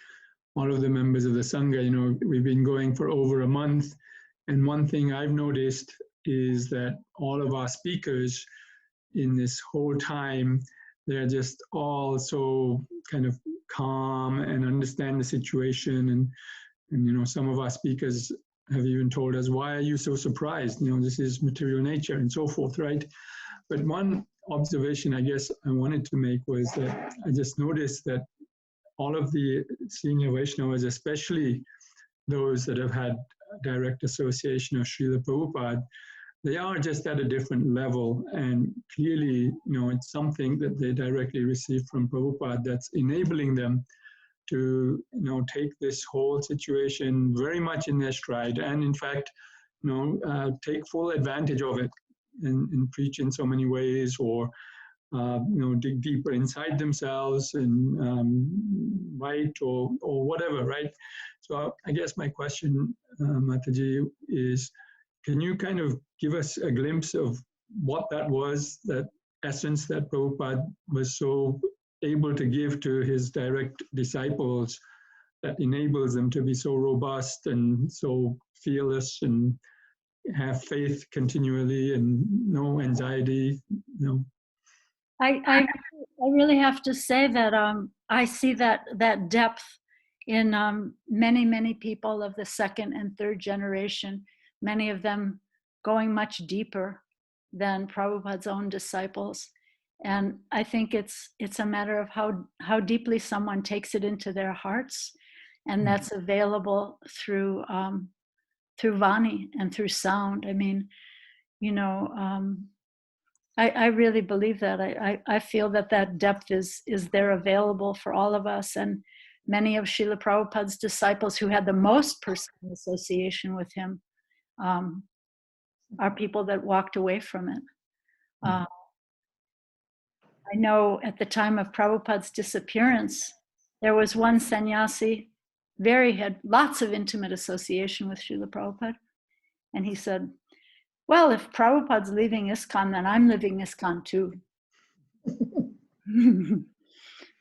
all of the members of the Sangha. You know, we've been going for over a month, and one thing I've noticed is that all of our speakers in this whole time, they're just all so kind of calm and understand the situation. And you know, some of our speakers have even told us, "Why are you so surprised? You know, this is material nature," and so forth, right? But one observation I guess I wanted to make was that I just noticed that all of the senior Vaishnavas, especially those that have had direct association of Srila Prabhupada, they are just at a different level. And clearly, you know, it's something that they directly receive from Prabhupada that's enabling them to, you know, take this whole situation very much in their stride, and in fact, you know, take full advantage of it and preach in so many ways, or you know, dig deeper inside themselves and write or whatever, right? So I guess my question, Mataji, is can you kind of give us a glimpse of what that was, that essence that Prabhupada was so able to give to his direct disciples that enables them to be so robust and so fearless and have faith continually and no anxiety, you know? I really have to say that I see that depth in many people of the second and third generation, many of them going much deeper than Prabhupada's own disciples. And I think it's a matter of how deeply someone takes it into their hearts, and that's available through Vani and through sound. I mean, you know, I really believe that. I feel that depth is there available for all of us. And many of Srila Prabhupada's disciples who had the most personal association with him are people that walked away from it. I know at the time of Prabhupada's disappearance, there was one sannyasi, had lots of intimate association with Srila Prabhupada. And he said, "Well, if Prabhupada's leaving ISKCON, then I'm leaving ISKCON too."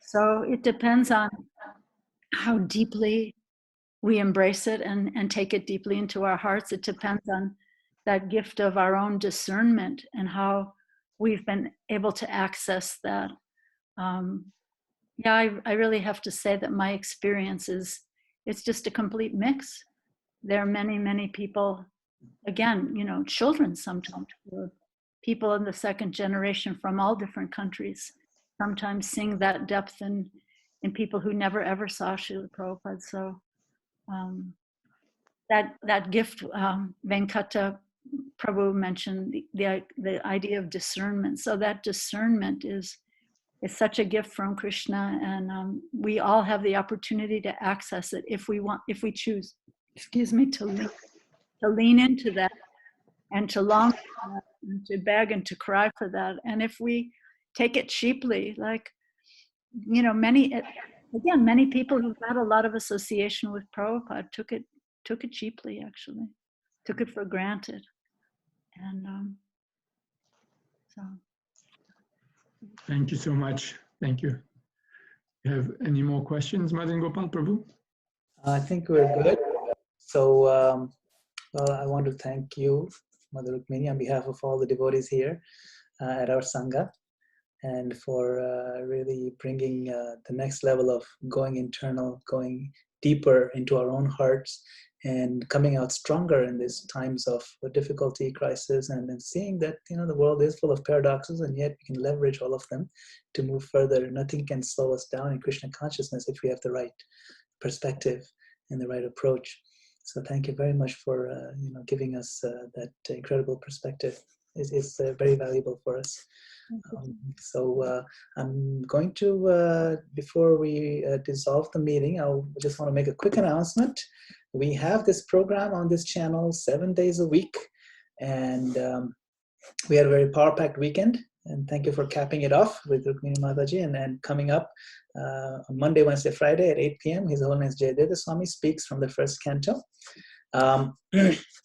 So it depends on how deeply we embrace it and take it deeply into our hearts. It depends on that gift of our own discernment and how we've been able to access that. Yeah, I really have to say that my experience it's just a complete mix. there are many, many people, again, you know, children sometimes, people in the second generation from all different countries, sometimes seeing that depth in people who never ever saw Srila Prabhupada. So that gift, Venkata Prabhu mentioned the idea of discernment. So that discernment is such a gift from Krishna, and we all have the opportunity to access it if we choose, to lean into that and to long for that and to beg and to cry for that. And if we take it cheaply, like, you know, many people who've had a lot of association with Prabhupada took it cheaply, actually, took it for granted. And so. Thank you so much. Thank you. You have any more questions, Madan Gopal Prabhu? I think we're good. So, well, I want to thank you, Mother Rukmini, on behalf of all the devotees here at our Sangha, and for really bringing the next level of going internal, going deeper into our own hearts, and coming out stronger in these times of difficulty, crisis, and then seeing that, you know, the world is full of paradoxes, and yet we can leverage all of them to move further. Nothing can slow us down in Krishna consciousness if we have the right perspective and the right approach. So thank you very much for you know, giving us that incredible perspective. It's very valuable for us. So I'm going to, before we dissolve the meeting, I just want to make a quick announcement. We have this program on this channel 7 days a week, and we had a very power-packed weekend, and thank you for capping it off with Rukmini Mataji. And then coming up on Monday, Wednesday, Friday at 8 p.m., His Holiness Jayadeva Swami speaks from the first canto.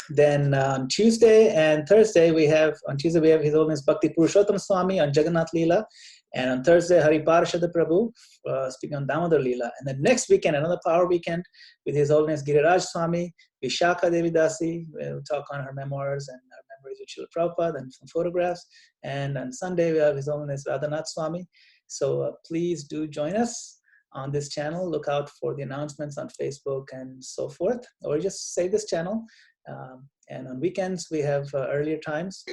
Then on Tuesday and Thursday, on Tuesday we have His Holiness Bhakti Purushottam Swami on Jagannath Leela, and on Thursday Hari Parashada Prabhu speaking on Damodar Leela. And then next weekend, another power weekend with His Holiness Giriraj Swami, Vishakha Devi Dasi. We'll talk on her memoirs and her memories with Srila Prabhupada and some photographs. And on Sunday we have His Holiness Radhanath Swami. So please do join us on this channel. Look out for the announcements on Facebook and so forth, or just save this channel. And on weekends we have earlier times.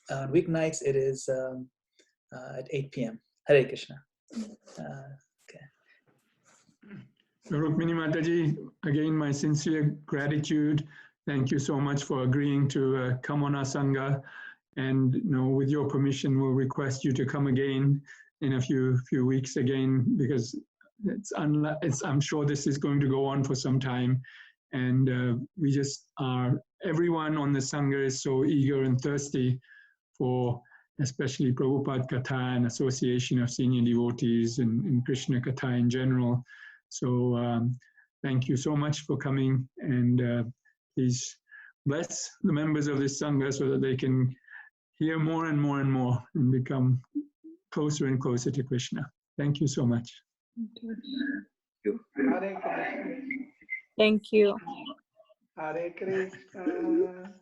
On weeknights it is at 8 p.m. Hare Krishna. Okay. Rukmini Mataji, again, my sincere gratitude. Thank you so much for agreeing to come on our Sangha. And, you know, with your permission, we'll request you to come again in a few weeks again, because I'm sure this is going to go on for some time. And we just are, everyone on the Sangha is so eager and thirsty for especially Prabhupada Katha and association of senior devotees and Krishna Katha in general. So thank you so much for coming, and please bless the members of this Sangha so that they can hear more and more and more and become closer and closer to Krishna. Thank you so much. Thank you. Hare Krishna,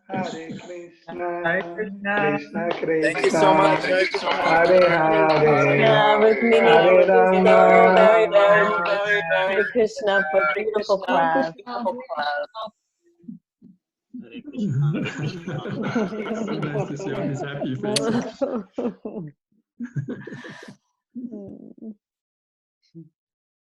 Hare Krishna, Hare Krishna. Krishna Krishna, Thank you so much. Hare Hare, Rukmini, Hare thank you so Rama, very, very much. Hare Krishna for beautiful class. Nice to see all these happy faces.